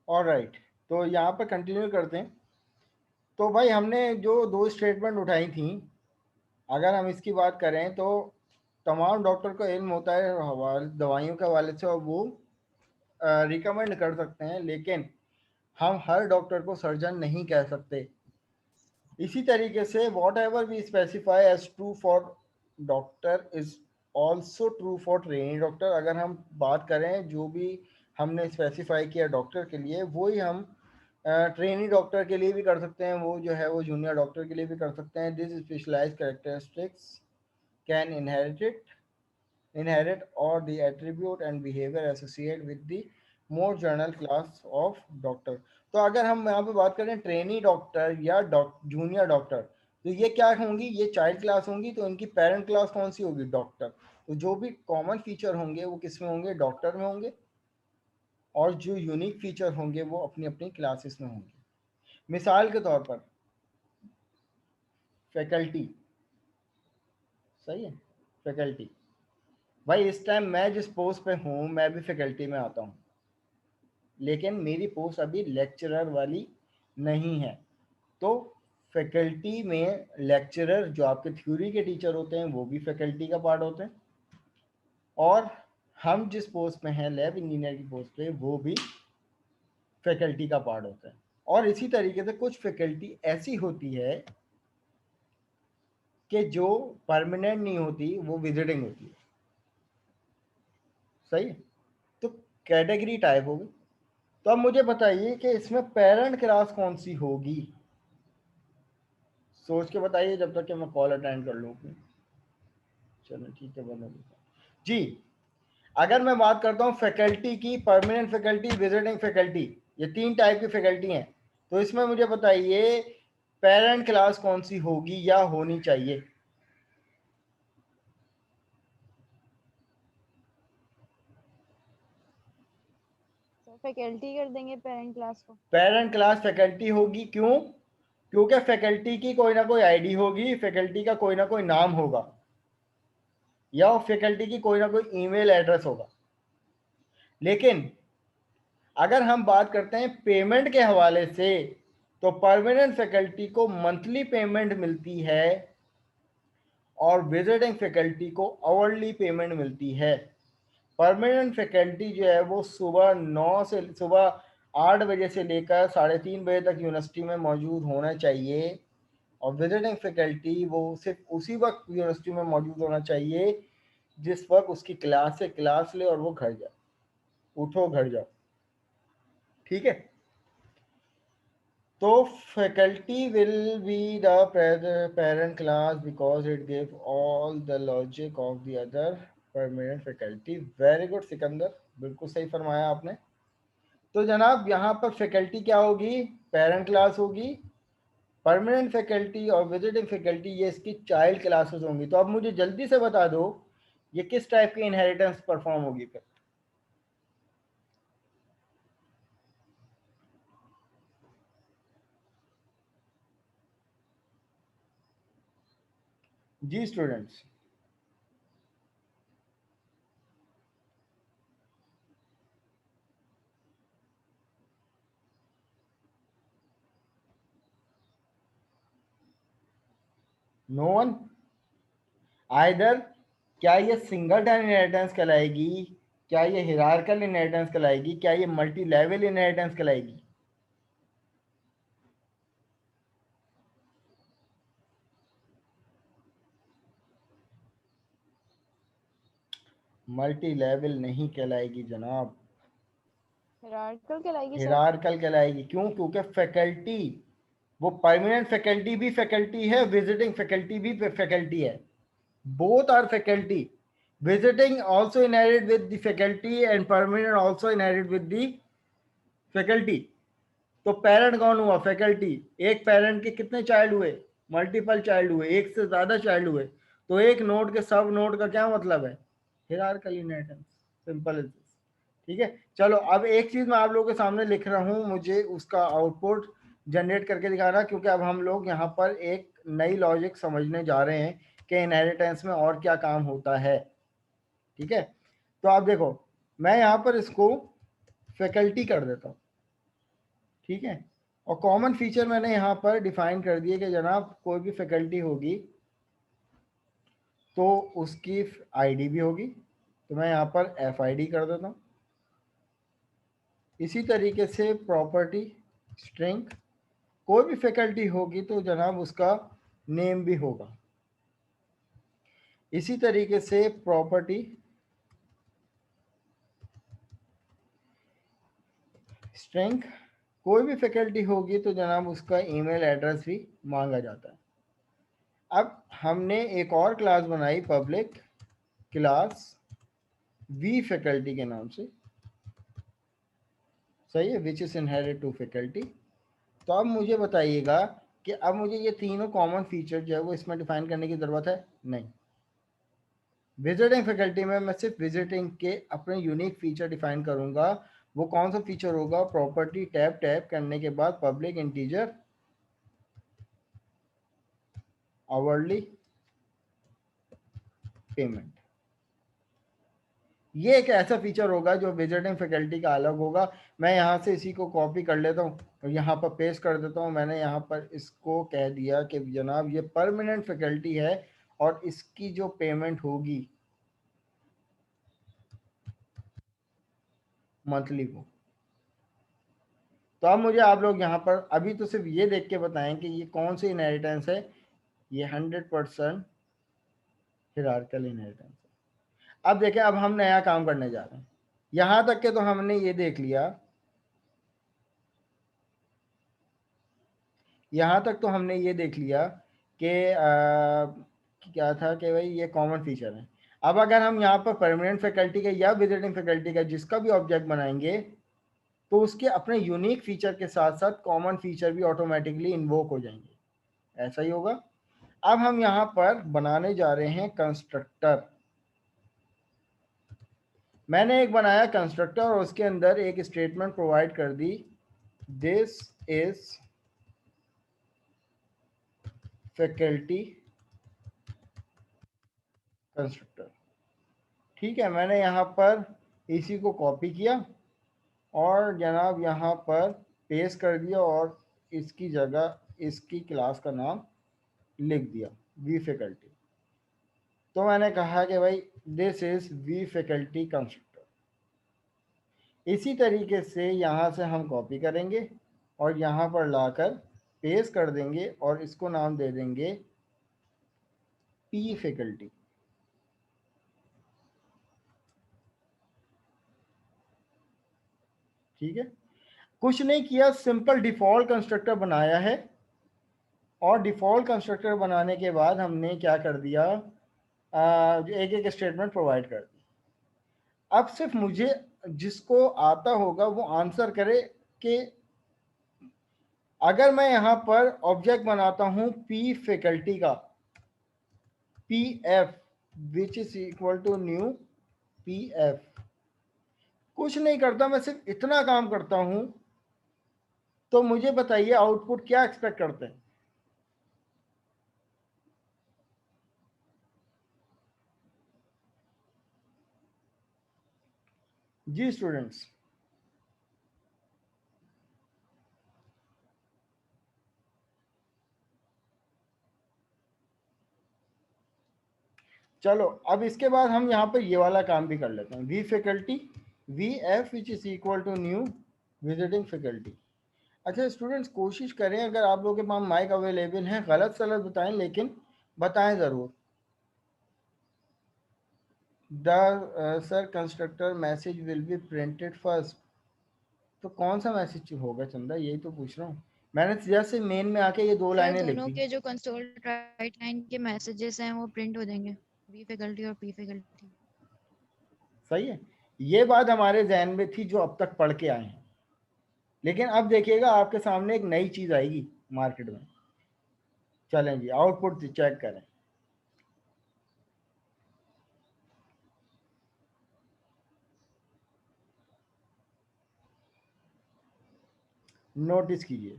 Alright, तो यहाँ पर कंटिन्यू करते हैं। तो भाई हमने जो दो स्टेटमेंट उठाई थी, अगर हम इसकी बात करें तो तमाम डॉक्टर को इल्म होता है हवाले दवाइयों के हवाले से, और वो रिकमेंड कर सकते हैं, लेकिन हम हर डॉक्टर को सर्जन नहीं कह सकते। इसी तरीके से whatever we specify as true for doctor is also true for training doctor. अगर हम बात करें जो भी हमने स्पेसिफाई किया डॉक्टर के लिए, वही हम ट्रेनिंग डॉक्टर के लिए भी कर सकते हैं, वो जो है वो जूनियर डॉक्टर के लिए भी कर सकते हैं। This specialized characteristics can inherit or the attribute and behavior associated with the more general class of doctor। तो अगर हम यहाँ पे बात करें ट्रेनी डॉक्टर या जूनियर डॉक्टर, तो ये क्या होंगी, ये चाइल्ड क्लास होंगी, तो इनकी पेरेंट क्लास कौन सी होगी, डॉक्टर। तो जो भी कॉमन फीचर होंगे वो किस में होंगे, डॉक्टर में होंगे, और जो यूनिक फीचर होंगे वो अपनी अपनी क्लासेस में होंगे। मिसाल के तौर पर फैकल्टी, सही है, फैकल्टी। भाई इस टाइम मैं जिस पोस्ट पे हूँ मैं भी फैकल्टी में आता हूँ, लेकिन मेरी पोस्ट अभी लेक्चरर वाली नहीं है। तो फैकल्टी में लेक्चरर जो आपके थ्योरी के टीचर होते हैं वो भी फैकल्टी का पार्ट होते हैं, और हम जिस पोस्ट में हैं लैब इंजीनियर की पोस्ट पे वो भी फैकल्टी का पार्ट होता है। और इसी तरीके से कुछ फैकल्टी ऐसी होती है कि जो परमानेंट नहीं होती, वो विजिटिंग होती है, सही है। तो कैटेगरी टाइप होगी। तो अब मुझे बताइए कि इसमें पेरेंट क्लास कौन सी होगी, सोच के बताइए जब तक कि मैं कॉल अटेंड कर लूँ। चलो ठीक है, बना जी। अगर मैं बात करता हूँ फैकल्टी की, परमानेंट फैकल्टी, विजिटिंग फैकल्टी, ये तीन टाइप की फैकल्टी हैं, तो इसमें मुझे बताइए पेरेंट क्लास कौन सी होगी या होनी चाहिए। सर फैकल्टी कर देंगे पेरेंट क्लास को। पेरेंट क्लास फैकल्टी होगी, क्यों, क्योंकि फैकल्टी की कोई ना कोई आईडी होगी, फैकल्टी का कोई ना कोई नाम होगा, या फैकल्टी की कोई ना कोई ईमेल एड्रेस होगा। लेकिन अगर हम बात करते हैं पेमेंट के हवाले से, तो परमानेंट फैकल्टी को मंथली पेमेंट मिलती है और विजिटिंग फैकल्टी को आवरली पेमेंट मिलती है। परमानेंट फैकल्टी जो है वो सुबह 8 बजे से लेकर 3:30 बजे तक यूनिवर्सिटी में मौजूद होना चाहिए, और विजिटिंग फैकल्टी वो सिर्फ उसी वक्त यूनिवर्सिटी में मौजूद होना चाहिए जिस वक्त उसकी क्लास से क्लास ले और वो घर जाए, उठो घर जाओ, ठीक है। तो faculty will be the parent class because it give all the logic of the other permanent faculty. Very good Sikandar, बिल्कुल सही फरमाया आपने। तो जनाब यहाँ पर फैकल्टी क्या होगी, पेरेंट क्लास होगी, परमानेंट फैकल्टी और विजिटिंग फैकल्टी ये इसकी चाइल्ड क्लासेस होंगी। तो अब मुझे जल्दी से बता दो ये किस टाइप की इनहेरिटेंस परफॉर्म होगी फिर। जी स्टूडेंट्स। नो वन, आइदर क्या ये सिंगलटन इनहेरिटेंस कहलाएगी, क्या ये हिरार्कल इनहेरिटेंस कहलाएगी, क्या ये मल्टी लेवल इनहेरिटेंस कहलाएगी। मल्टी लेवल नहीं कहलाएगी जनाब, हायरार्किकल कहलाएगी सर। हिरार्कल कहलाएगी। क्यों, क्योंकि फैकल्टी, वो परमानेंट फैकल्टी भी फैकल्टी है, विजिटिंग फैकल्टी भी फैकल्टी है, both are faculty, visiting also inherit with the faculty and permanent also inherit with the faculty। तो पेरेंट कौन हुआ, फैकल्टी। एक पेरेंट के कितने चाइल्ड हुए, मल्टीपल चाइल्ड हुए, एक से ज्यादा चाइल्ड हुए, तो एक नोड के सब नोड का क्या मतलब है, हिरार्कल इनहेरिटेंस, सिंपल इज दिस। ठीक है, चलो अब एक चीज मैं आप लोगों के सामने लिख रहा हूं, मुझे उसका आउटपुट जनरेट करके दिखाना, क्योंकि अब हम लोग यहाँ पर एक नई लॉजिक समझने जा रहे हैं कि इनहेरिटेंस में और क्या काम होता है। ठीक है, तो आप देखो मैं यहाँ पर इसको फैकल्टी कर देता हूँ, ठीक है। और कॉमन फीचर मैंने यहाँ पर डिफाइन कर दिए कि जनाब कोई भी फैकल्टी होगी तो उसकी आईडी भी होगी, तो मैं यहाँ पर FID कर देता हूँ। इसी तरीके से प्रॉपर्टी स्ट्रिंग, कोई भी फैकल्टी होगी तो जनाब उसका नेम भी होगा। इसी तरीके से प्रॉपर्टी स्ट्रिंग, कोई भी फैकल्टी होगी तो जनाब उसका ईमेल एड्रेस भी मांगा जाता है। अब हमने एक और क्लास बनाई पब्लिक क्लास वी फैकल्टी के नाम से, सही है, which is inherit to faculty. तो अब मुझे बताइएगा कि अब मुझे ये तीनों कॉमन फीचर जो है वो इसमें डिफाइन करने की ज़रूरत है? नहीं। विजिटिंग फैकल्टी में मैं सिर्फ विजिटिंग के अपने यूनिक फीचर डिफाइन करूंगा। वो कौन सा फीचर होगा? प्रॉपर्टी टैब करने के बाद पब्लिक इंटीजर आवरली पेमेंट। ये एक ऐसा फीचर होगा जो विजिटिंग फैकल्टी का अलग होगा। मैं यहाँ से इसी को कॉपी कर लेता हूँ और यहाँ पर पेस्ट कर देता हूँ। मैंने यहाँ पर इसको कह दिया कि जनाब ये परमानेंट फैकल्टी है और इसकी जो पेमेंट होगी मंथली को। तो अब मुझे आप लोग यहाँ पर अभी तो सिर्फ ये देख के बताएं कि ये कौन सी इनहेरिटेंस है। ये 100% हिरार्किकल इनहेरिटेंस है। अब देखें, अब हम नया काम करने जा रहे हैं। यहाँ तक के तो हमने ये देख लिया, यहाँ तक तो हमने ये देख लिया कि क्या था कि भाई ये कॉमन फीचर है। अब अगर हम यहाँ पर परमानेंट फैकल्टी का या विजिटिंग फैकल्टी का जिसका भी ऑब्जेक्ट बनाएंगे तो उसके अपने यूनिक फीचर के साथ साथ कॉमन फीचर भी ऑटोमेटिकली इन्वोक हो जाएंगे। ऐसा ही होगा। अब हम यहाँ पर बनाने जा रहे हैं कंस्ट्रक्टर। मैंने एक बनाया कंस्ट्रक्टर और उसके अंदर एक स्टेटमेंट प्रोवाइड कर दी, दिस इज फैकल्टी कंस्ट्रक्टर। ठीक है, मैंने यहाँ पर इसी को कॉपी किया और जनाब यहाँ पर पेस्ट कर दिया और इसकी जगह इसकी क्लास का नाम लिख दिया वी फैकल्टी। तो मैंने कहा कि भाई this is V faculty constructor. इसी तरीके से यहाँ से हम कॉपी करेंगे और यहाँ पर लाकर पेस्ट कर देंगे और इसको नाम दे देंगे पी फैकल्टी। ठीक है, कुछ नहीं किया, सिंपल डिफॉल्ट कंस्ट्रक्टर बनाया है और डिफॉल्ट कंस्ट्रक्टर बनाने के बाद हमने क्या कर दिया, एक एक स्टेटमेंट प्रोवाइड कर दिया। अब सिर्फ मुझे जिसको आता होगा वो आंसर करे कि अगर मैं यहाँ पर ऑब्जेक्ट बनाता हूँ पी फैकल्टी का, P F which is equal to new P F, कुछ नहीं करता, मैं सिर्फ इतना काम करता हूँ, तो मुझे बताइए आउटपुट क्या एक्सपेक्ट करते हैं? जी स्टूडेंट्स, चलो अब इसके बाद हम यहाँ पर ये वाला काम भी कर लेते हैं, V faculty V F which is equal to new visiting faculty. अच्छा स्टूडेंट्स, कोशिश करें अगर आप लोगों के पास माइक अवेलेबल है, गलत सलत बताएं लेकिन बताएं ज़रूर। The sir constructor message will be printed first, तो कौन सा मैसेज होगा चंदा, यही तो पूछ रहा हूँ। मैंने जैसे मेन में आके ये दो सर लाइनें लिख दोनों दी। के जो कंसोल राइट लाइन के मैसेजेस हैं वो प्रिंट हो जाएंगे, वी फैकल्टी और पी फैकल्टी। सही है, ये बात हमारे जहन में थी जो अब तक पढ़ के आए हैं, लेकिन अब देखिएगा आपके सामने एक नई चीज आएगी मार्केट में। चलें जी, आउटपुट चेक करें। नोटिस कीजिए,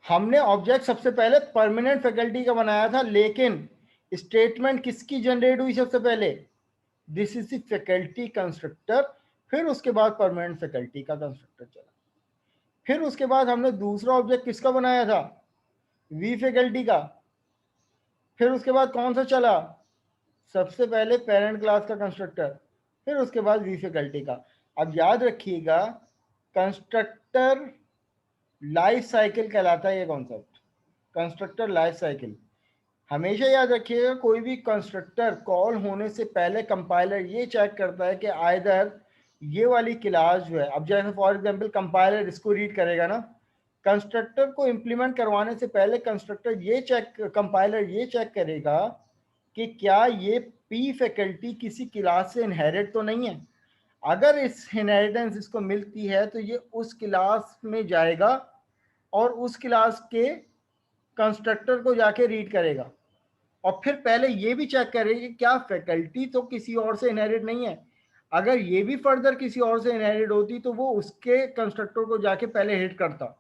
हमने ऑब्जेक्ट सबसे पहले परमानेंट फैकल्टी का बनाया था, लेकिन स्टेटमेंट किसकी जनरेट हुई सबसे पहले? This is the faculty constructor, फिर उसके बाद परमानेंट फैकल्टी का कंस्ट्रक्टर चला। फिर उसके बाद हमने दूसरा ऑब्जेक्ट किसका बनाया था, वी फैकल्टी का। फिर उसके बाद कौन सा चला, सबसे पहले पेरेंट क्लास का कंस्ट्रक्टर, फिर उसके बाद वी फैकल्टी का। अब याद रखिएगा कंस्ट्रक्टर लाइफ साइकिल कहलाता है ये कॉन्सेप्ट, कंस्ट्रक्टर लाइफ साइकिल। हमेशा याद रखिएगा कोई भी कंस्ट्रक्टर कॉल होने से पहले कंपाइलर ये चेक करता है कि आइदर ये वाली क्लास जो है, अब जैसे फॉर एग्जांपल कंपाइलर इसको रीड करेगा ना, कंस्ट्रक्टर को इंप्लीमेंट करवाने से पहले कंपाइलर ये चेक करेगा कि क्या ये पी फैकल्टी किसी क्लास से इनहेरिट तो नहीं है। अगर इस इनहेरिटेंस इसको मिलती है तो ये उस क्लास में जाएगा और उस क्लास के कंस्ट्रक्टर को जाके रीड करेगा, और फिर पहले ये भी चेक करेगा कि क्या फैकल्टी तो किसी और से इनहेरिट नहीं है। अगर ये भी फर्दर किसी और से इनहेरिट होती तो वो उसके कंस्ट्रक्टर को जाके पहले हिट करता।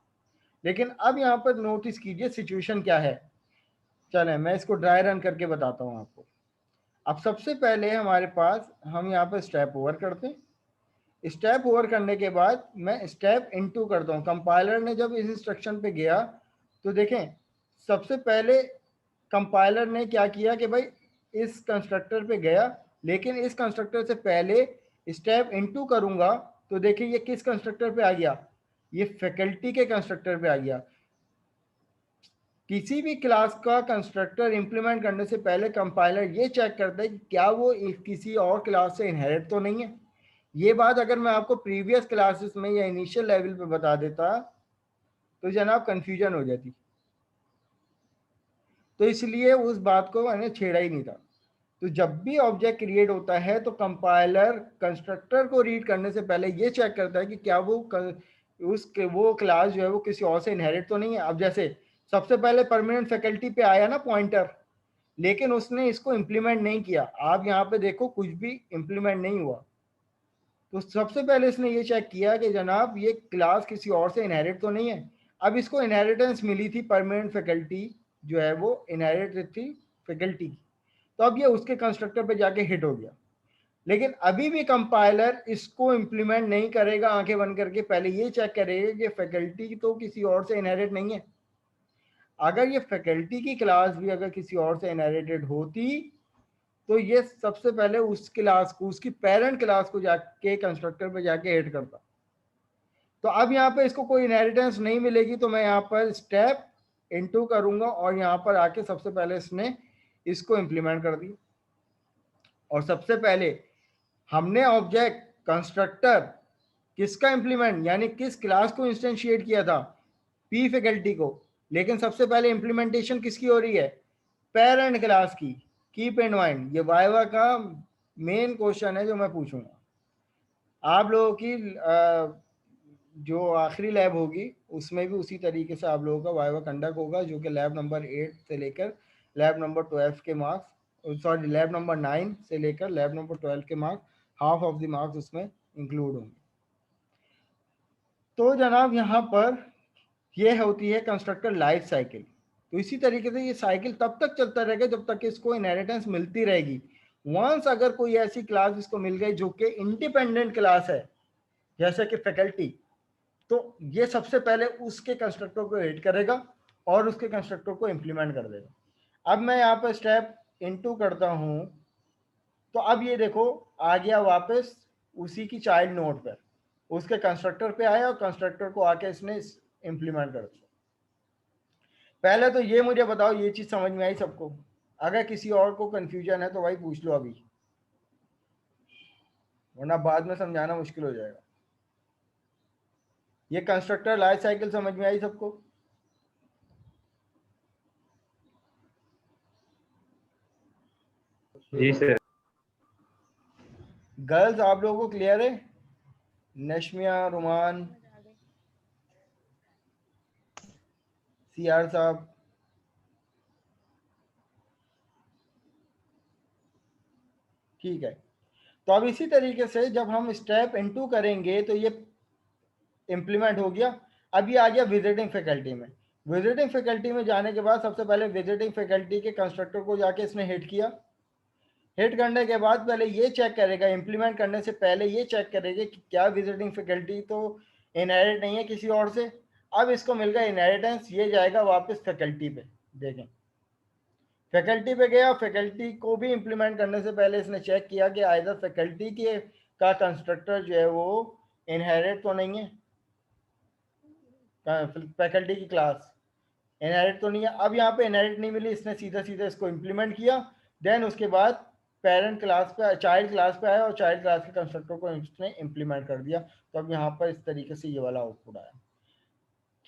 लेकिन अब यहाँ पर नोटिस कीजिए सिचुएशन क्या है। चलें मैं इसको ड्राई रन करके बताता हूँ आपको। अब सबसे पहले हमारे पास, हम यहाँ पर स्टेप ओवर करते हैं। स्टेप ओवर करने के बाद मैं स्टेप इनटू करता हूँ। कंपाइलर ने जब इस इंस्ट्रक्शन पे गया तो देखें सबसे पहले कंपाइलर ने क्या किया कि भाई इस कंस्ट्रक्टर पे गया, लेकिन इस कंस्ट्रक्टर से पहले स्टेप इनटू करूंगा तो देखिए ये किस कंस्ट्रक्टर पे आ गया, ये फैकल्टी के कंस्ट्रक्टर पे आ गया। किसी भी क्लास का कंस्ट्रक्टर इंप्लीमेंट करने से पहले कंपाइलर ये चेक करता है कि क्या वो किसी और क्लास से इनहेरिट तो नहीं है। ये बात अगर मैं आपको प्रीवियस क्लासेस में या इनिशियल लेवल पे बता देता तो जनाब कंफ्यूजन हो जाती, तो इसलिए उस बात को मैंने छेड़ा ही नहीं था। तो जब भी ऑब्जेक्ट क्रिएट होता है तो कंपाइलर कंस्ट्रक्टर को रीड करने से पहले ये चेक करता है कि क्या वो क्लास जो है वो किसी और से इनहेरिट तो नहीं है। अब जैसे सबसे पहले परमानेंट फैकल्टी पे आया ना पॉइंटर, लेकिन उसने इसको इम्प्लीमेंट नहीं किया। आप यहाँ पे देखो कुछ भी इम्प्लीमेंट नहीं हुआ। तो सबसे पहले इसने ये चेक किया कि जनाब ये क्लास किसी और से इनहेरिट तो नहीं है। अब इसको इनहेरिटेंस मिली थी परमानेंट फैकल्टी जो है वो इनहेरिट थी फैकल्टी की, तो अब ये उसके कंस्ट्रक्टर पे जाके हिट हो गया। लेकिन अभी भी कंपाइलर इसको इम्प्लीमेंट नहीं करेगा आंखें बंद करके, पहले ये चेक करेगा कि फैकल्टी तो किसी और से इनहेरिट नहीं है। अगर ये फैकल्टी की क्लास भी अगर किसी और से इनहेरिटेड होती तो ये सबसे पहले उस क्लास को, उसकी पेरेंट क्लास को जाके कंस्ट्रक्टर पे जाके हिट करता। तो अब यहाँ पे इसको कोई इनहेरिटेंस नहीं मिलेगी, तो मैं यहाँ पर स्टेप इनटू करूंगा और यहाँ पर आके सबसे पहले इसने इसको इम्प्लीमेंट कर दिया। और सबसे पहले हमने ऑब्जेक्ट कंस्ट्रक्टर किसका इंप्लीमेंट, यानी किस क्लास को इंस्टेंशिएट किया था, पी फैकल्टी को। लेकिन सबसे पहले इंप्लीमेंटेशन किसकी हो रही है, पेरेंट क्लास की। कीप इन माइंड ये वाइवा का मेन क्वेश्चन है जो मैं पूछूंगा आप लोगों की। जो आखिरी लैब होगी उसमें भी उसी तरीके से आप लोगों का वाइवा कंडक्ट होगा, जो कि लैब नंबर 8 से लेकर लैब नंबर 12 के मार्क्स, सॉरी लैब नंबर 9 से लेकर लैब नंबर 12 के marks, half of the marks उसमें इंक्लूड होंगे। तो जनाब यहाँ पर ये होती है कंस्ट्रक्टर लाइफ साइकिल। तो इसी तरीके से ये साइकिल तब तक चलता रहेगा जब तक इसको इनहेरिटेंस मिलती रहेगी। वंस अगर कोई ऐसी क्लास इसको मिल गई जो कि इंडिपेंडेंट क्लास है जैसे कि फैकल्टी, तो ये सबसे पहले उसके कंस्ट्रक्टर को हिट करेगा और उसके कंस्ट्रक्टर को इंप्लीमेंट कर देगा। अब मैं यहाँ पर स्टेप इनटू करता हूँ तो अब ये देखो आ गया वापस उसी की चाइल्ड नोड पर, उसके कंस्ट्रक्टर पे आया और कंस्ट्रक्टर को आके इसने इंप्लीमेंट कर दिया। पहले तो ये मुझे बताओ ये चीज समझ में आई सबको? अगर किसी और को कंफ्यूजन है तो भाई पूछ लो अभी, वरना बाद में समझाना मुश्किल हो जाएगा। ये कंस्ट्रक्टर लाइफ साइकिल समझ में आई सबको? जी सर। गर्ल्स आप लोगों को क्लियर है? नशमिया, रुमान, सीआर साहब, ठीक है। तो अब इसी तरीके से जब हम स्टेप इनटू करेंगे तो ये इम्प्लीमेंट हो गया। अब ये आ गया विजिटिंग फैकल्टी में। विजिटिंग फैकल्टी में जाने के बाद सबसे पहले विजिटिंग फैकल्टी के कंस्ट्रक्टर को जाके इसने हिट किया। हिट करने के बाद पहले ये चेक करेगा, इंप्लीमेंट करने से पहले ये चेक करेगा कि क्या विजिटिंग फैकल्टी तो इनहेरिट नहीं है किसी और से। अब इसको मिल गया इनहेरिटेंस, ये जाएगा वापस फैकल्टी पे। देखें फैकल्टी पे गया, फैकल्टी को भी इम्प्लीमेंट करने से पहले इसने चेक किया कि आइदर फैकल्टी के का कंस्ट्रक्टर जो है वो इनहेरिट तो नहीं है, फैकल्टी की क्लास इनहेरिट तो नहीं है। अब यहाँ पे इनहेरिट नहीं मिली, इसने सीधा सीधा इसको इम्प्लीमेंट किया। देन उसके बाद पेरेंट क्लास पे, चाइल्ड क्लास पे आया और चाइल्ड क्लास के कंस्ट्रक्टर को इसने इम्प्लीमेंट कर दिया। तो अब यहाँ पर इस तरीके से ये वाला आउटपुट आया।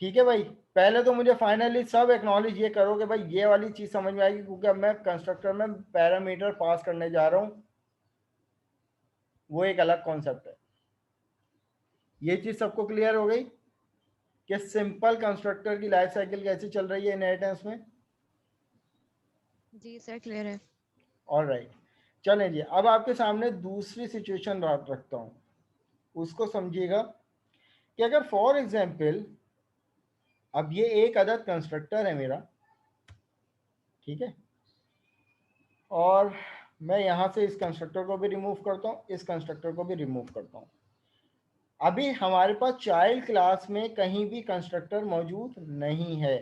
ठीक है भाई, पहले तो मुझे फाइनली सब एक्नॉलेज ये करो कि भाई ये वाली चीज समझ में आएगी, क्योंकि अब मैं कंस्ट्रक्टर में पैरामीटर पास करने जा रहा हूँ, वो एक अलग कॉन्सेप्ट है। ये चीज सबको क्लियर हो गई कि सिंपल कंस्ट्रक्टर की लाइफ साइकिल कैसे चल रही है इनहेरिटेंस में? जी सर क्लियर है। ऑल राइट, चलें जी, अब आपके सामने दूसरी सिचुएशन रखता हूँ, उसको समझिएगा कि अगर फॉर एग्जाम्पल अब ये एक अदद कंस्ट्रक्टर है मेरा, ठीक है, और मैं यहाँ से इस कंस्ट्रक्टर को भी रिमूव करता हूँ, इस कंस्ट्रक्टर को भी रिमूव करता हूँ। अभी हमारे पास चाइल्ड क्लास में कहीं भी कंस्ट्रक्टर मौजूद नहीं है,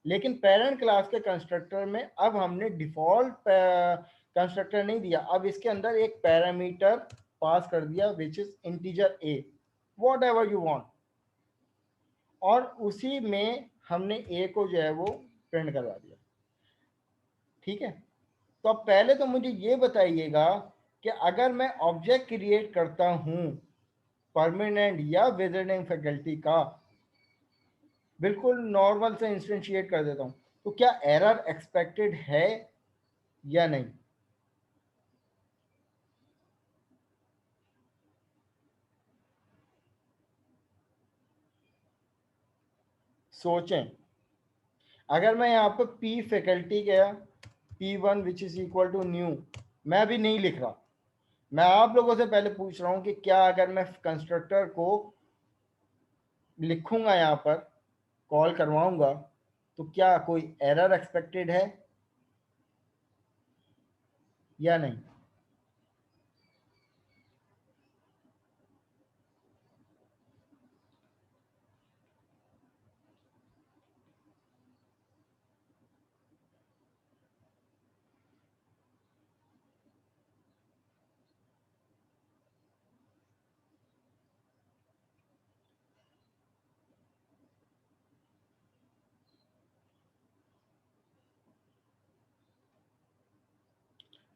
लेकिन पेरेंट क्लास के कंस्ट्रक्टर में अब हमने डिफॉल्ट कंस्ट्रक्टर नहीं दिया, अब इसके अंदर एक पैरामीटर पास कर दिया which is integer a, what ever you want, और उसी में हमने ए को जो है वो प्रिंट करवा दिया। ठीक है, तो अब पहले तो मुझे ये बताइएगा कि अगर मैं ऑब्जेक्ट क्रिएट करता हूं परमानेंट या विजिटिंग फैकल्टी का, बिल्कुल नॉर्मल से इंस्टेंशिएट कर देता हूं, तो क्या एरर एक्सपेक्टेड है या नहीं? सोचें, अगर मैं यहाँ पे पी फैकल्टी गया, P1 which is equal to new, मैं अभी नहीं लिख रहा, मैं आप लोगों से पहले पूछ रहा हूं कि क्या अगर मैं कंस्ट्रक्टर को लिखूंगा यहाँ पर, कॉल करवाऊंगा, तो क्या कोई एरर एक्सपेक्टेड है या नहीं?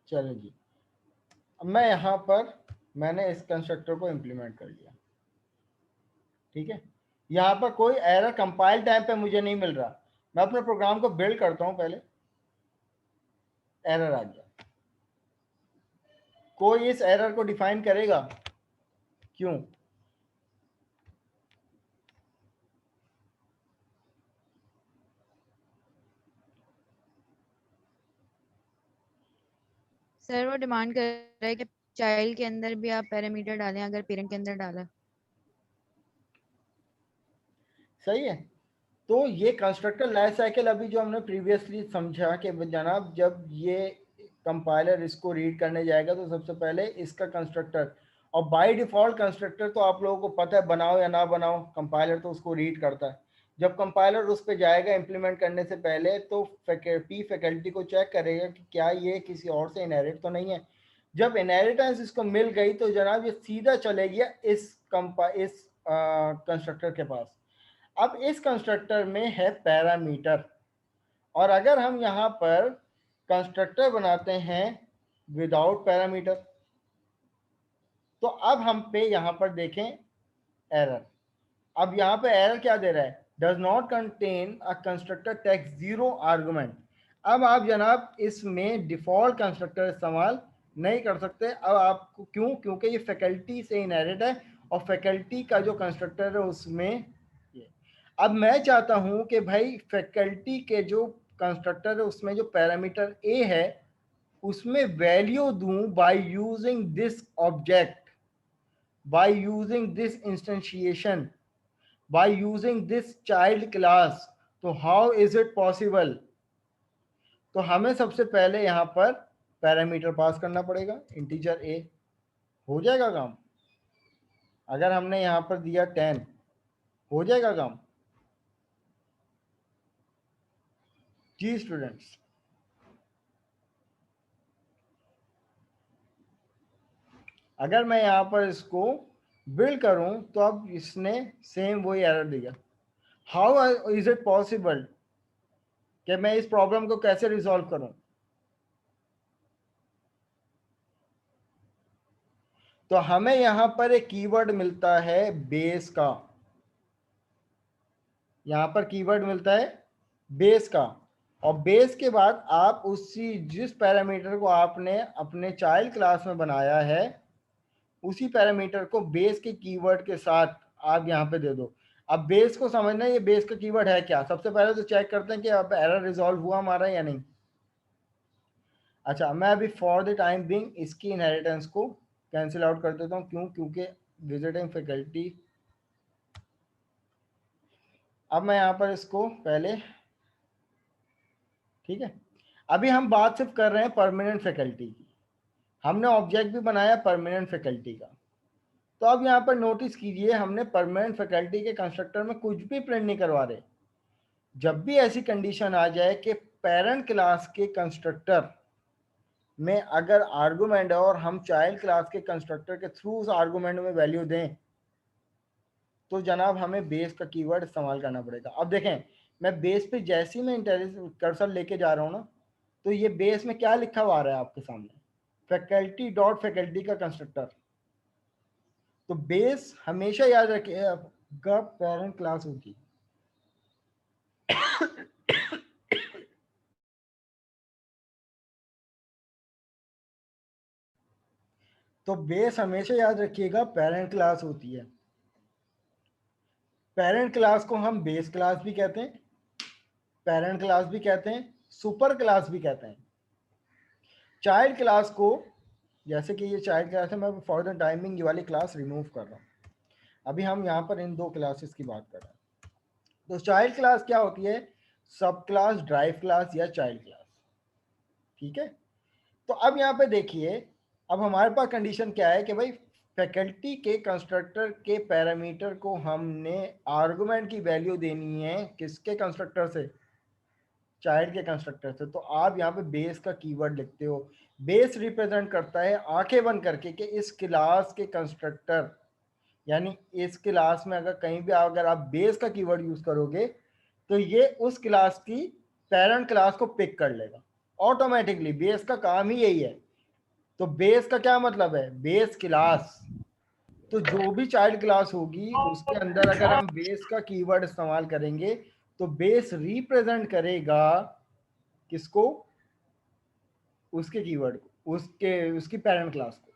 चलो जी, अब मैं यहाँ पर मैंने इस कंस्ट्रक्टर को इम्प्लीमेंट कर लिया, ठीक है, यहाँ पर कोई एरर कंपाइल टाइम पे मुझे नहीं मिल रहा, मैं अपने प्रोग्राम को बिल्ड करता हूँ पहले, एरर आ गया। कोई इस एरर को डिफाइन करेगा? क्यों? सर वो डिमांड कर रहा है कि चाइल्ड के अंदर भी आप पैरामीटर डालें अगर पेरेंट के अंदर डाला। सही है, तो ये कंस्ट्रक्टर लाइफ साइकिल अभी जो हमने प्रीवियसली समझा कि जनाब जब ये कंपाइलर इसको रीड करने जाएगा तो सबसे पहले इसका कंस्ट्रक्टर, और बाय डिफॉल्ट कंस्ट्रक्टर तो आप लोगों को पता है, बनाओ या ना बनाओ कंपाइलर तो उसको रीड करता है। जब कंपाइलर उस पर जाएगा इम्प्लीमेंट करने से पहले तो पी फैकल्टी को चेक करेगा कि क्या ये किसी और से इनहेरिट तो नहीं है। जब इनहेरिटेंस इसको मिल गई तो जनाब ये सीधा चले गया इस कंस्ट्रक्टर के पास। अब इस कंस्ट्रक्टर में है पैरामीटर, और अगर हम यहाँ पर कंस्ट्रक्टर बनाते हैं विदाउट पैरामीटर, तो अब हम पे यहाँ पर देखें एरर। अब यहाँ पे एरर क्या दे रहा है? Does not contain a constructor text zero argument. अब आप जनाब इसमें डिफॉल्ट कंस्ट्रक्टर इस्तेमाल नहीं कर सकते। अब आपको क्यों? क्योंकि ये फैकल्टी से इनहेरिट है और फैकल्टी का जो कंस्ट्रक्टर है उसमें ये। अब मैं चाहता हूं कि भाई फैकल्टी के जो कंस्ट्रक्टर है उसमें जो पैरामीटर ए है उसमें वैल्यू दूं by using this object, by using this instantiation, by using this child class, तो how is it possible? तो हमें सबसे पहले यहाँ पर पैरामीटर पास करना पड़ेगा इंटीजर ए, हो जाएगा काम। अगर हमने यहाँ पर दिया 10 हो जाएगा काम? जी स्टूडेंट्स, अगर मैं यहाँ पर इसको बिल्ड करूं तो अब इसने सेम वही एरर दिया। हाउ इज इट पॉसिबल कि मैं इस प्रॉब्लम को कैसे रिजॉल्व करूं? तो हमें यहां पर एक कीवर्ड मिलता है बेस का, यहां पर कीवर्ड मिलता है बेस का, और बेस के बाद आप उसी जिस पैरामीटर को आपने अपने चाइल्ड क्लास में बनाया है उसी पैरामीटर को बेस के कीवर्ड के साथ आप यहाँ पे दे दो। अब बेस को समझना है ये बेस का कीवर्ड है क्या। सबसे पहले तो चेक करते हैं कि अब एरर रिजॉल्व हुआ हमारा या नहीं। अच्छा, मैं अभी फॉर द टाइम बिंग इसकी इनहेरिटेंस को कैंसिल आउट कर देता हूँ। क्यों? क्योंकि विजिटिंग फैकल्टी, अब मैं यहाँ पर इसको पहले, ठीक है, अभी हम बात सिर्फ कर रहे हैं परमानेंट फैकल्टी की। हमने ऑब्जेक्ट भी बनाया परमानेंट फैकल्टी का। तो अब यहाँ पर नोटिस कीजिए, हमने परमानेंट फैकल्टी के कंस्ट्रक्टर में कुछ भी प्रिंट नहीं करवा रहे। जब भी ऐसी कंडीशन आ जाए कि पेरेंट क्लास के कंस्ट्रक्टर में अगर आर्गुमेंट है और हम चाइल्ड क्लास के कंस्ट्रक्टर के थ्रू उस आर्गुमेंट में वैल्यू दें, तो जनाब हमें बेस का कीवर्ड इस्तेमाल करना पड़ेगा। अब देखें, मैं बेस पे जैसे ही मैं इंटेलिजेंस कर्सर लेके जा रहा हूँ ना, तो ये बेस में क्या लिखा हुआ आ रहा है आपके सामने, फैकल्टी डॉट फैकल्टी का कंस्ट्रक्टर। तो बेस हमेशा याद रखिएगा पेरेंट क्लास होगी। तो बेस हमेशा याद रखिएगा पेरेंट क्लास होती है। पेरेंट क्लास को हम बेस क्लास भी कहते हैं, पेरेंट क्लास भी कहते हैं, सुपर क्लास भी कहते हैं। चाइल्ड क्लास को, जैसे कि ये चाइल्ड क्लास है, मैं फॉर द टाइमिंग ये वाली क्लास रिमूव कर रहा हूँ। अभी हम यहाँ पर इन दो क्लासेस की बात कर रहे हैं। तो चाइल्ड क्लास क्या होती है? सब क्लास, ड्राइव क्लास या चाइल्ड क्लास, ठीक है। तो अब यहाँ पे देखिए, अब हमारे पास कंडीशन क्या है कि भाई फैकल्टी के कंस्ट्रक्टर के पैरामीटर को हमने आर्गुमेंट की वैल्यू देनी है किसके कंस्ट्रक्टर से? चाइल्ड के कंस्ट्रक्टर से। तो आप यहाँ पे बेस का कीवर्ड लिखते हो। बेस रिप्रेजेंट करता है आंखें बंद करके कि इस क्लास के कंस्ट्रक्टर, यानी इस क्लास में अगर कहीं भी अगर आप बेस का कीवर्ड यूज करोगे तो ये उस क्लास की पेरेंट क्लास को पिक कर लेगा ऑटोमेटिकली। बेस का काम ही यही है। तो बेस का क्या मतलब है? Base class. तो जो भी चाइल्ड क्लास होगी उसके अंदर अगर हम बेस का कीवर्ड इस्तेमाल करेंगे तो बेस रिप्रेजेंट करेगा किसको? उसके कीवर्ड को, उसके उसकी पेरेंट क्लास को।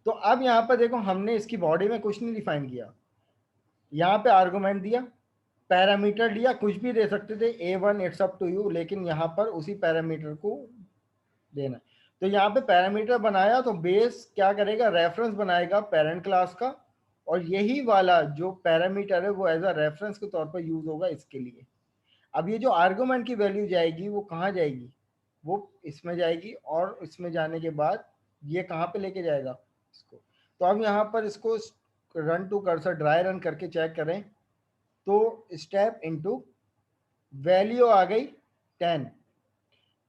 तो अब यहाँ पर देखो, हमने इसकी बॉडी में कुछ नहीं डिफाइन किया। यहाँ पे आर्गुमेंट दिया, पैरामीटर लिया, कुछ भी दे सकते थे, A1 it's up to you, लेकिन यहाँ पर उसी पैरामीटर को देना। तो यहाँ पे पैरामीटर बनाया तो बेस क्या करेगा? रेफरेंस बनाएगा पेरेंट क्लास का, और यही वाला जो पैरामीटर है वो एज अ रेफरेंस के तौर पर यूज होगा इसके लिए। अब ये जो आर्गुमेंट की वैल्यू जाएगी वो कहाँ जाएगी? वो इसमें जाएगी, और इसमें जाने के बाद ये कहाँ पे लेके जाएगा इसको। तो अब यहाँ पर इसको run to cursor dry run करके चेक करें तो स्टेप इनटू वैल्यू आ गई 10,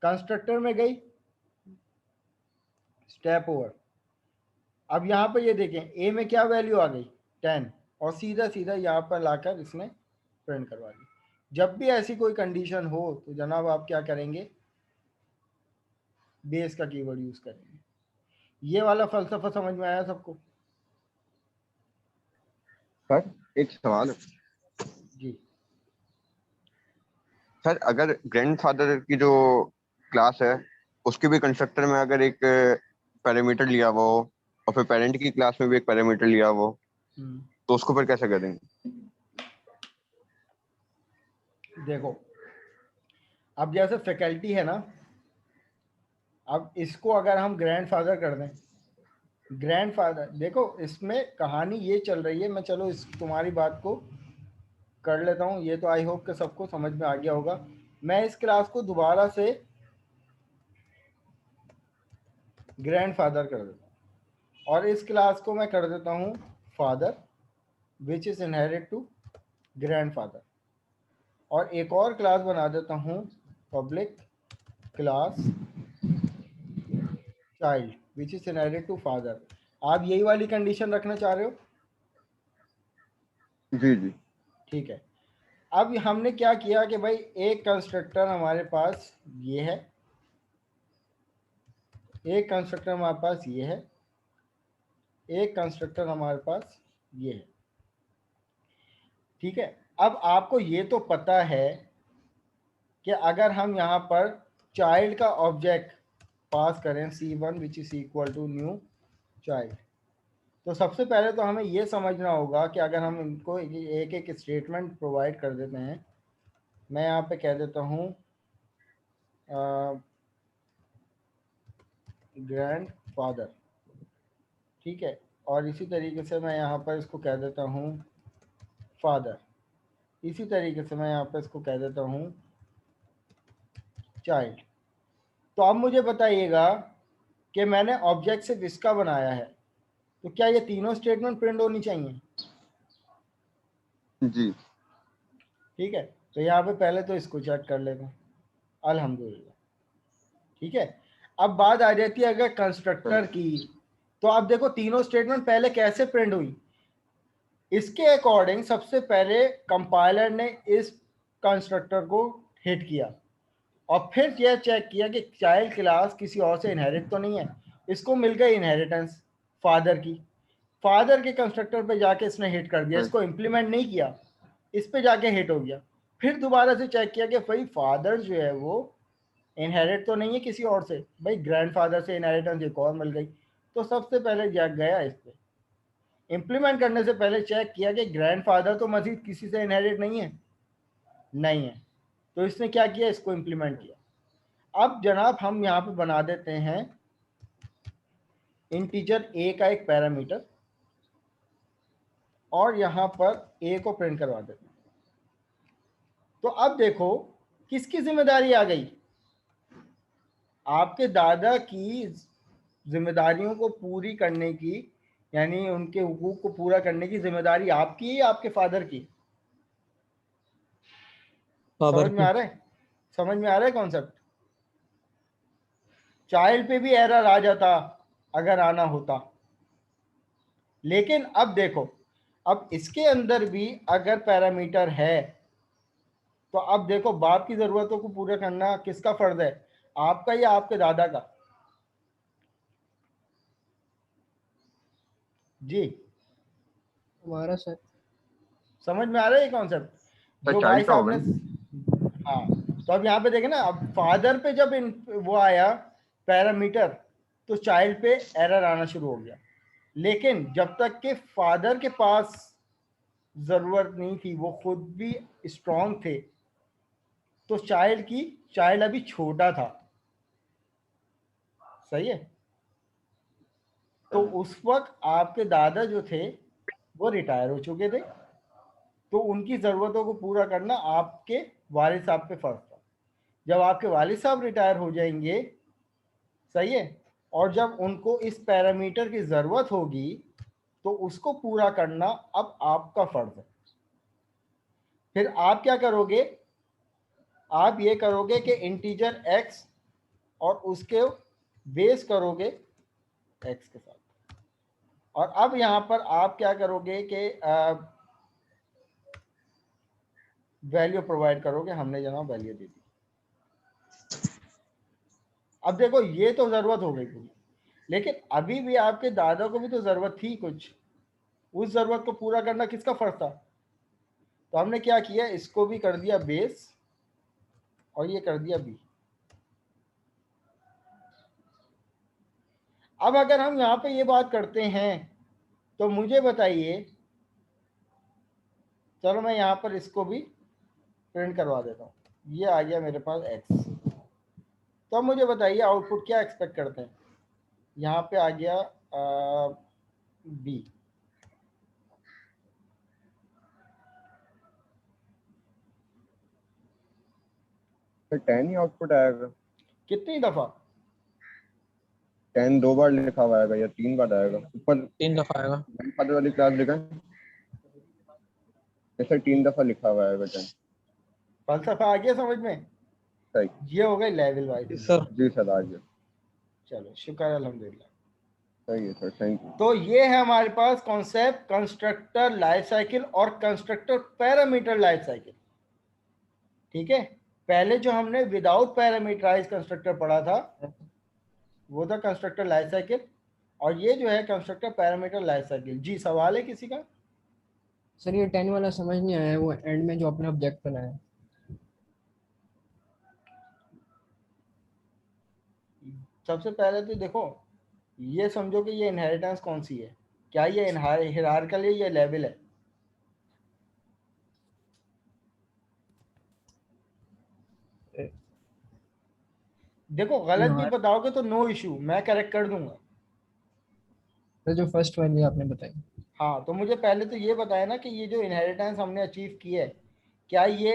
कंस्ट्रक्टर में गई, स्टेप ओवर। अब यहाँ पर ये देखें ए में क्या वैल्यू आ गई? 10, और सीधा सीधा यहाँ पर लाकर इसने प्रिंट करवा दी। जब भी ऐसी कोई कंडीशन हो तो जनाब आप क्या करेंगे? बेस का कीवर्ड यूज करेंगे। ये वाला फलसफा समझ में आया सबको? सर एक सवाल है। जी सर अगर ग्रैंडफादर की जो क्लास है उसके भी कंस्ट्रक्टर में अगर एक पैरामीटर लिया हुआ हो और फिर पेरेंट की क्लास में भी एक पैरामीटर लिया हुआ हो तो उसको फिर कैसे करेंगे? देखो, अब जैसे फैकल्टी है ना, अब इसको अगर हम ग्रैंडफादर कर दें, ग्रैंडफादर, देखो इसमें कहानी ये चल रही है। मैं चलो इस तुम्हारी बात को कर लेता हूँ, ये तो आई होप कि सबको समझ में आ गया होगा। मैं इस क्लास को दोबारा से ग्रैंडफादर कर देता हूँ और इस क्लास को मैं कर देता हूँ father, which is inherit to grandfather. और एक और क्लास बना देता हूँ, public class child which is inherit to father. आप यही वाली कंडीशन रखना चाह रहे हो? जी जी। ठीक है। अब हमने क्या किया कि भाई एक कंस्ट्रक्टर हमारे पास ये है, एक कंस्ट्रक्टर हमारे पास ये है, एक कंस्ट्रक्टर हमारे पास ये है। ठीक है। अब आपको ये तो पता है कि अगर हम यहाँ पर चाइल्ड का ऑब्जेक्ट पास करें C1 which is equal to new child, तो सबसे पहले तो हमें ये समझना होगा कि अगर हम इनको एक एक स्टेटमेंट प्रोवाइड कर देते हैं, मैं यहाँ पे कह देता हूँ ग्रैंडफादर, ठीक है, और इसी तरीके से मैं यहाँ पर इसको कह देता हूँ फादर, इसी तरीके से मैं यहाँ पर इसको कह देता हूँ चाइल्ड। तो अब मुझे बताइएगा कि मैंने ऑब्जेक्ट सिर्फ इसका बनाया है, तो क्या ये तीनों स्टेटमेंट प्रिंट होनी चाहिए? जी। ठीक है। तो यहाँ पे पहले तो इसको चेक कर लेते हैं, अल्हम्दुलिल्लाह। ठीक है। अब बात आ जाती है अगर कंस्ट्रक्टर की, तो आप देखो तीनों स्टेटमेंट पहले कैसे प्रिंट हुई। इसके अकॉर्डिंग सबसे पहले कंपाइलर ने इस कंस्ट्रक्टर को हिट किया और फिर यह चेक किया कि चाइल्ड क्लास किसी और से इनहेरिट तो नहीं है। इसको मिल गई इनहेरिटेंस फादर की, फादर के कंस्ट्रक्टर पे जाके इसने हिट कर दिया, इसको इम्प्लीमेंट नहीं किया, इस पे जाके हिट हो गया। फिर दोबारा से चेक किया कि भाई फादर जो है वो इनहेरिट तो नहीं है किसी और से, भाई ग्रैंडफादर से इनहेरिटेंस एक और मिल गई। तो सबसे पहले जग गया इस पे, इम्प्लीमेंट करने से पहले चेक किया कि ग्रैंडफादर तो मजीद किसी से इनहेरिट नहीं है, नहीं है, तो इसने क्या किया, इसको इम्प्लीमेंट किया। अब जनाब हम यहाँ पे बना देते हैं इंटीजर a का एक पैरामीटर और यहाँ पर a को प्रिंट करवा देते हैं। तो अब देखो किसकी जिम्मेदारी आ गई, आपके दादा की जिम्मेदारियों को पूरी करने की, यानी उनके हुकूक को पूरा करने की जिम्मेदारी आपकी है या आपके फादर की? समझ में आ रहा है, समझ में आ रहा है कॉन्सेप्ट? चाइल्ड पे भी एरर आ जाता अगर आना होता, लेकिन अब देखो अब इसके अंदर भी अगर पैरामीटर है तो अब देखो बाप की जरूरतों को पूरा करना किसका फर्ज है, आपका या आपके दादा का? जी हमारा सर। समझ में आ रहा है ये कॉन्सेप्ट जो भाई चाइल्ड का साहब होगा ने? ना। हाँ। तो अब यहाँ पे देखें ना, अब फादर पे जब वो आया पैरामीटर तो चाइल्ड पे एरर आना शुरू हो गया, लेकिन जब तक के फादर के पास जरूरत नहीं थी, वो खुद भी स्ट्रांग थे, तो चाइल्ड अभी छोटा था, सही है। तो उस वक्त आपके दादा जो थे वो रिटायर हो चुके थे, तो उनकी ज़रूरतों को पूरा करना आपके वालिद साहब पे फर्ज था। जब आपके वालिद साहब रिटायर हो जाएंगे, सही है, और जब उनको इस पैरामीटर की ज़रूरत होगी तो उसको पूरा करना अब आपका फर्ज है। फिर आप क्या करोगे, आप ये करोगे कि इंटीजर x और उसके बेस करोगे x के साथ, और अब यहाँ पर आप क्या करोगे कि वैल्यू प्रोवाइड करोगे, हमने जनाब वैल्यू दे दी। अब देखो ये तो ज़रूरत हो गई पूरी, लेकिन अभी भी आपके दादा को भी तो ज़रूरत थी कुछ, उस ज़रूरत को पूरा करना किसका फर्ज था? तो हमने क्या किया, इसको भी कर दिया बेस और ये कर दिया बी। अब अगर हम यहाँ पे ये बात करते हैं तो मुझे बताइए, चलो मैं यहाँ पर इसको भी प्रिंट करवा देता हूँ, ये आ गया मेरे पास x। तो अब मुझे बताइए आउटपुट क्या एक्सपेक्ट करते हैं, यहाँ पे आ गया बी। फिर 10 ही आउटपुट आएगा। कितनी दफा? 10 2 बार लिखा हुआ आएगा या 3 बार आएगा? ऊपर 3 दफा आएगा। ग्रैंडफादर वाली क्लास लिखा है। ऐसा 3 दफा लिखा हुआ है बेटा। फलसफा आ गया समझ में? सही। ये हो गई लेवल वाइज। सर जी सर आ गया। चलो शुक्र है अल्हम्दुलिल्लाह। सही है सर, थैंक यू। तो ये है हमारे पास कॉन्सेप्ट कंस्ट्रक्टर लाइफ साइकिल और कंस्ट्रक्टर पैरामीटर लाइफ साइकिल। ठीक है, पहले जो हमने विदाउट पैरामीटराइज कंस्ट्रक्टर पढ़ा था वो था कंस्ट्रक्टर लाइफ साइकिल, और ये जो है कंस्ट्रक्टर पैरामीटर लाइफ साइकिल। जी सवाल है किसी का? सर ये 10 वाला समझ नहीं आया, वो एंड में जो आपने ऑब्जेक्ट बनाया। सबसे पहले तो देखो, ये समझो कि ये इनहेरिटेंस कौन सी है, क्या ये हिरार्कल है या लेवल है? देखो गलत भी बताओगे तो नो इशू, मैं करेक्ट कर दूंगा। तो जो फर्स्ट वाली आपने बताई। हाँ, तो मुझे पहले तो ये बताया ना कि ये जो इनहेरिटेंस हमने अचीव की है, क्या ये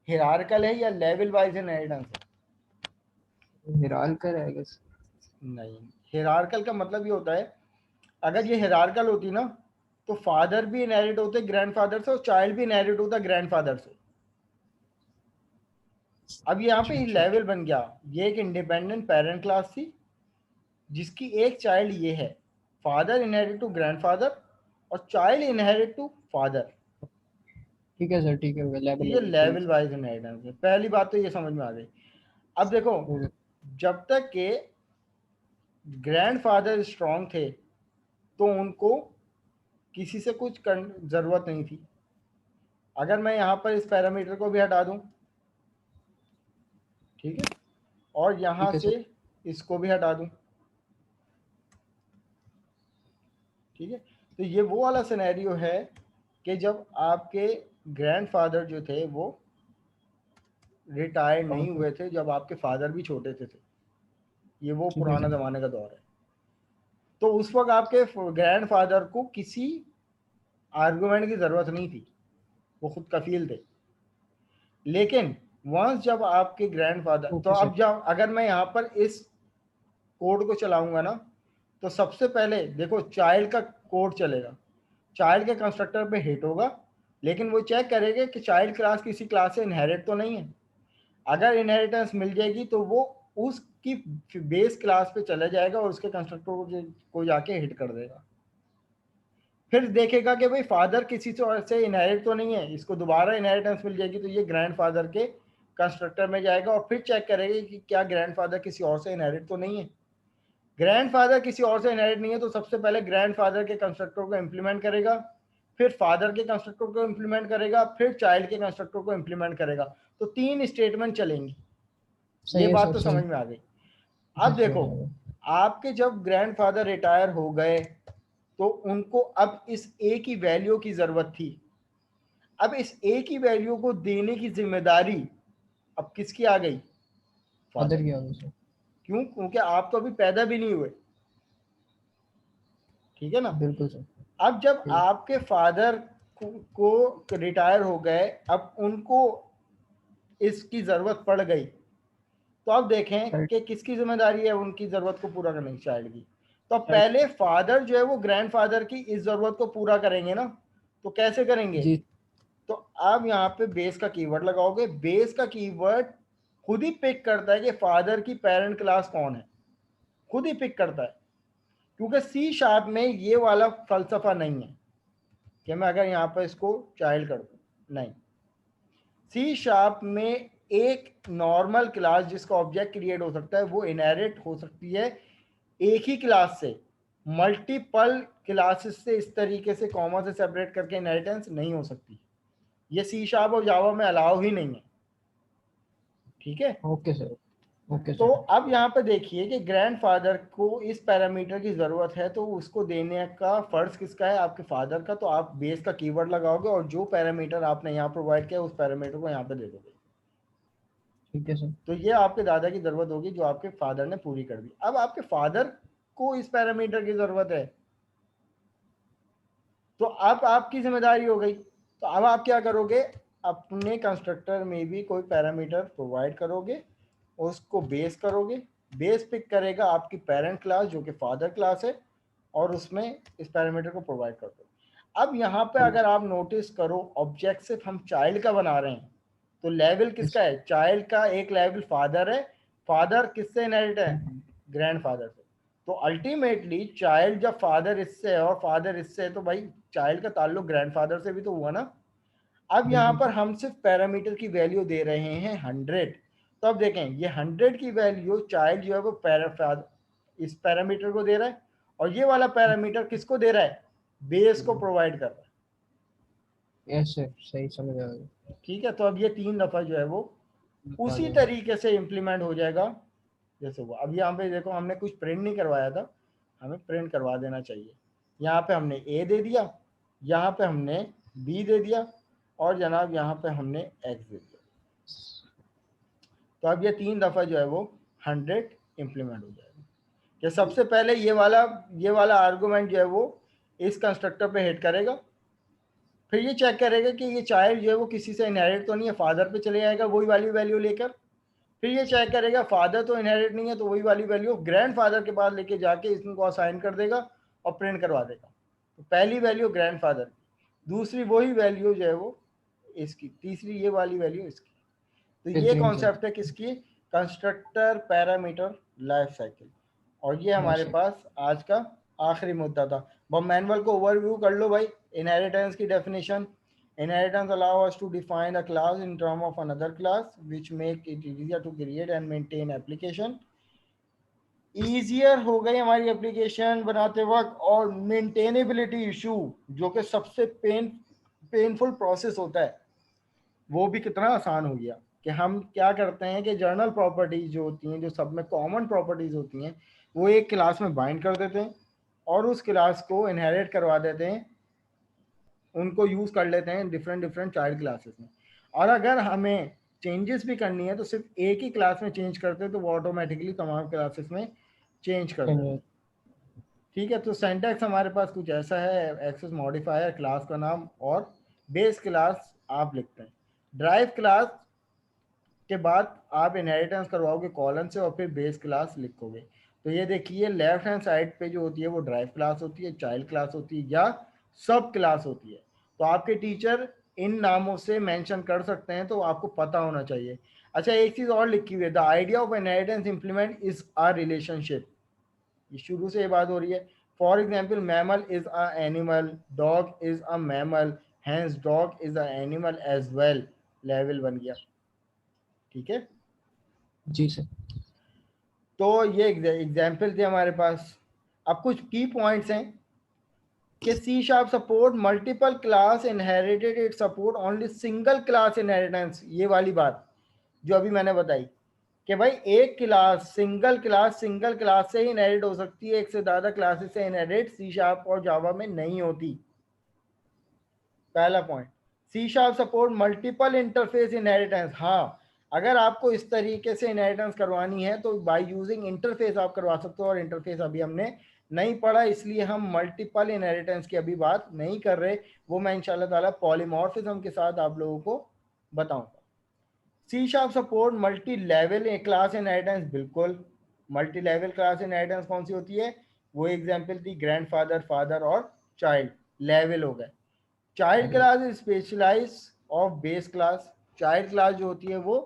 हिरार्कल है या लेवल वाइज इनहेरिटेंस है? हिरार्कल है गेस। नहीं, हिरार्कल का मतलब ये होता है, अगर ये हिरार्कल होती ना तो फादर भी इनहेरिट होते ग्रैंडफादर से और चाइल्ड भी इनहेरिट होता ग्रैंडफादर से। अब यहाँ पे लेवल बन गया, ये एक इंडिपेंडेंट पेरेंट क्लास थी जिसकी एक चाइल्ड ये है, फादर इनहेरिट टू ग्रैंडफादर और चाइल्ड इनहेरिट टू फादर। ठीक है सर, ठीक है, ये लेवल वाइज इनहेरिटेंस है। पहली बात तो ये समझ में आ गई। अब देखो, जब तक के ग्रैंडफादर स्ट्रांग थे तो उनको किसी से कुछ जरूरत नहीं थी। अगर मैं यहाँ पर इस पैरामीटर को भी हटा दूं, ठीक है, और यहाँ से इसको भी हटा दूं, ठीक है, तो ये वो वाला सिनेरियो है कि जब आपके ग्रैंडफादर जो थे वो रिटायर नहीं हुए थे, जब आपके फादर भी छोटे थे। ये वो पुराना जमाने का दौर है। तो उस वक्त आपके ग्रैंडफादर को किसी आर्गुमेंट की जरूरत नहीं थी, वो खुद कफील थे। लेकिन वंस जब आपके ग्रैंडफादर, तो अब जब अगर मैं यहाँ पर इस कोड को चलाऊंगा ना, तो सबसे पहले देखो चाइल्ड का कोड चलेगा, चाइल्ड के कंस्ट्रक्टर पे हिट होगा, लेकिन वो चेक करेगा कि चाइल्ड क्लास किसी क्लास से इनहेरिट तो नहीं है। अगर इनहेरिटेंस मिल जाएगी तो वो उसकी बेस क्लास पे चला जाएगा और उसके कंस्ट्रक्टर को जाके हिट कर देगा। फिर देखेगा कि भाई फादर किसी से इनहेरिट तो नहीं है, इसको दोबारा इनहेरिटेंस मिल जाएगी तो ये ग्रैंडफादर के कंस्ट्रक्टर में जाएगा और फिर चेक करेगा कि क्या ग्रैंडफादर किसी और से इनहेरिट तो नहीं है। ग्रैंडफादर किसी और से इनहेरिट नहीं है तो सबसे पहले ग्रैंडफादर के कंस्ट्रक्टर को इम्प्लीमेंट करेगा, फिर फादर के कंस्ट्रक्टर को इम्प्लीमेंट करेगा, फिर चाइल्ड के कंस्ट्रक्टर को इम्प्लीमेंट करेगा। तो 3 स्टेटमेंट चलेंगी। ये बात तो समझ में आ गई। अब देखो, आपके जब ग्रैंडफादर रिटायर हो गए तो उनको अब इस ए की वैल्यू की जरूरत थी। अब इस ए की वैल्यू को देने की जिम्मेदारी अब किसकी आ गई? फादर की आ गई सर। क्यों? क्योंकि आप तो अभी पैदा भी नहीं हुए, ठीक है ना? बिल्कुल सर। अब जब आपके फादर को रिटायर हो गए, अब उनको इसकी जरूरत पड़ गई, तो अब देखें कि किसकी जिम्मेदारी है उनकी जरूरत को पूरा करने की, चाइल्ड की। तो पहले फादर जो है वो ग्रैंडफादर की इस जरूरत को पूरा करेंगे ना, तो कैसे करेंगे जी? तो आप यहाँ पे बेस का कीवर्ड लगाओगे। बेस का कीवर्ड खुद ही पिक करता है कि फादर की पेरेंट क्लास कौन है, खुद ही पिक करता है, क्योंकि सी शार्प में ये वाला फलसफा नहीं है कि मैं अगर यहाँ पर इसको चाइल्ड कर दूं, नहीं। सी शार्प में एक नॉर्मल क्लास जिसका ऑब्जेक्ट क्रिएट हो सकता है वो इनहेरिट हो सकती है एक ही क्लास से, मल्टीपल क्लासेस से इस तरीके से कॉमा से सेपरेट करके इनहेरिटेंस नहीं हो सकती। ये सी शार्प और जावा में अलाउ ही नहीं है, ठीक है? ओके सर, ओके तो सर। अब यहाँ पे देखिए कि ग्रैंडफादर को इस पैरामीटर की जरूरत है, तो उसको देने का फर्ज किसका है? आपके फादर का। तो आप बेस का कीवर्ड लगाओगे और जो पैरामीटर आपने यहाँ प्रोवाइड किया उस पैरामीटर को यहाँ पे दे दोगे, ठीक है सर। तो ये आपके दादा की जरूरत होगी जो आपके फादर ने पूरी कर दी। अब आपके फादर को इस पैरामीटर की जरूरत है, तो अब आपकी जिम्मेदारी हो गई। तो अब आप क्या करोगे? अपने कंस्ट्रक्टर में भी कोई पैरामीटर प्रोवाइड करोगे, उसको बेस करोगे, बेस पिक करेगा आपकी पेरेंट क्लास जो कि फादर क्लास है, और उसमें इस पैरामीटर को प्रोवाइड कर दो। अब यहाँ पे अगर आप नोटिस करो ऑब्जेक्ट सिर्फ हम चाइल्ड का बना रहे हैं, तो लेवल किसका है? चाइल्ड का एक लेवल फादर है, फादर किससे इनहेरिट है? ग्रैंडफादर से। तो अल्टीमेटली चाइल्ड जब फादर इससे है और फादर इससे है, तो भाई चाइल्ड का ताल्लुक ग्रैंडफादर से भी तो हुआ ना। अब यहाँ पर हम सिर्फ पैरामीटर की वैल्यू दे रहे हैं 100। तो अब देखें ये 100 की वैल्यू चाइल्ड जो है वो इस पैरामीटर को दे रहा है, और ये वाला पैरामीटर किसको दे रहा है? बेस को प्रोवाइड कर रहा है। यस सर, सही समझ आ गया। ठीक है, तो अब ये 3 दफा जो है वो उसी तरीके से इम्प्लीमेंट हो जाएगा जैसे वो। अब यहाँ पे देखो हमने कुछ प्रिंट नहीं करवाया था, हमें प्रिंट करवा देना चाहिए। यहाँ पे हमने ए दे दिया, यहाँ पे हमने बी दे दिया, और जनाब यहाँ पे हमने एक्स दे दिया। तो अब ये 3 दफा जो है वो 100 इम्प्लीमेंट हो जाएगा। कि सबसे पहले ये वाला आर्गुमेंट जो है वो इस कंस्ट्रक्टर पे हिट करेगा, फिर ये चेक करेगा कि ये चाइल्ड जो है वो किसी से इनहेरिट तो नहीं है, फादर पे चले जाएगा वही वाली वैल्यू लेकर। फिर ये चेक करेगा फादर तो इनहेरिट नहीं है, तो वही वाली वैल्यू ग्रैंडफादर के पास लेके जाके इसको असाइन कर देगा और प्रिंट करवा देगा। तो पहली वैल्यू ग्रैंडफादर की, दूसरी वही वैल्यू जो है वो इसकी, तीसरी ये वाली वैल्यू इसकी। तो ये कॉन्सेप्ट है किसकी? Constructor parameter life cycle. और ये हमारे पास आज का आखिरी मुद्दा था। अब मैनुअल को ओवरव्यू कर लो भाई। इनहेरिटेंस की definition: inheritance allow us to define a class in term of another class which make it easier to create and maintain application। Easier हो गई हमारी एप्लीकेशन बनाते वक्त, और मेंटेनेबिलिटी इशू जो कि सबसे पेनफुल प्रोसेस होता है वो भी कितना आसान हो गया। कि हम क्या करते हैं कि जर्नल प्रॉपर्टीज जो होती हैं, जो सब में कॉमन प्रॉपर्टीज होती हैं, वो एक क्लास में बाइंड कर देते हैं और उस क्लास को इनहेरिट करवा देते हैं, उनको यूज कर लेते हैं डिफरेंट चाइल्ड क्लासेस में। और अगर हमें चेंजेस भी करनी है तो सिर्फ एक ही क्लास में चेंज करते हैं, तो वो ऑटोमेटिकली तमाम क्लासेस में चेंज कर देते हैं। ठीक है, तो सिंटैक्स हमारे पास कुछ ऐसा है: एक्सेस मॉडिफायर, क्लास का नाम और बेस क्लास आप लिखते हैं। ड्राइव क्लास के बाद आप इनहेरिटेंस करवाओगे कॉलन से और फिर बेस क्लास लिखोगे। तो ये देखिए लेफ्ट हैंड साइड पे जो होती है वो ड्राइव क्लास होती है, चाइल्ड क्लास होती है या सब क्लास होती है। तो आपके टीचर इन नामों से मेंशन कर सकते हैं, तो आपको पता होना चाहिए। अच्छा, एक चीज और लिखी हुई है: the idea of inheritance implement is a relationship. ये शुरू से ये बात हो रही है। For example, mammal is a animal, dog is a mammal, hence dog is a animal as well. Level बन गया। ठीक है जी सर। तो ये एग्जाम्पल थे हमारे पास। अब कुछ की पॉइंट्स हैं कि C sharp support multiple class inherited, it support only single class inheritance. ये वाली बात जो अभी मैंने बताई कि भाई एक क्लास सिंगल क्लास से ही इनहेरिट हो सकती है, एक से ज़्यादा क्लासेस से इनहेरिट सी शार्प और जावा में नहीं होती। पहला point. C sharp support multiple interface inheritance. हाँ, अगर आपको इस तरीके से इनहेरिटेंस करवानी है तो बाय यूजिंग इंटरफेस आप करवा सकते हो, और इंटरफेस अभी हमने नहीं पढ़ा, इसलिए हम मल्टीपल इनहेरिटेंस की अभी बात नहीं कर रहे। वो मैं इंशाल्लाह ताला पॉलीमॉर्फिज्म के साथ आप लोगों को बताऊंगा। C sharp support multi level class inheritance. बिल्कुल, मल्टी लेवल क्लास इनहेरिटेंस कौन सी होती है? वो एग्जाम्पल थी ग्रैंडफादर, फादर और चाइल्ड। लेवल हो गए। Child class is specialize of base class. Child class जो होती है वो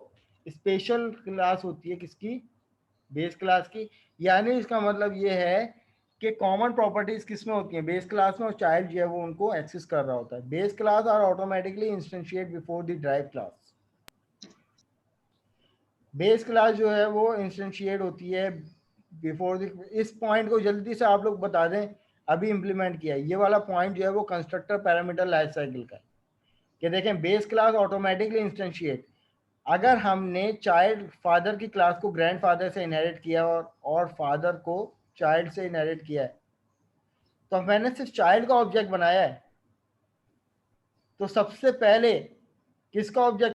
स्पेशल क्लास होती है किसकी? बेस क्लास की। यानी इसका मतलब ये है कि कॉमन प्रॉपर्टीज किस में होती हैं? बेस क्लास में, और चाइल्ड जो है वो उनको एक्सेस कर रहा होता है। Base class are automatically instantiate before the drive class. Base class जो है वो इंस्टेंशिएट होती है बिफोर द। इस पॉइंट को जल्दी से आप लोग बता दें, अभी इंप्लीमेंट किया है ये वाला पॉइंट जो है वो कंस्ट्रक्टर पैरामीटर लाइफ साइकिल का है। कि देखें बेस क्लास ऑटोमेटिकली इंस्टेंशिएट। अगर हमने चाइल्ड फादर की क्लास को ग्रैंडफादर से इनहेरिट किया और फादर को चाइल्ड से इनहेरिट किया है, तो मैंने सिर्फ चाइल्ड का ऑब्जेक्ट बनाया है, तो सबसे पहले किसका ऑब्जेक्ट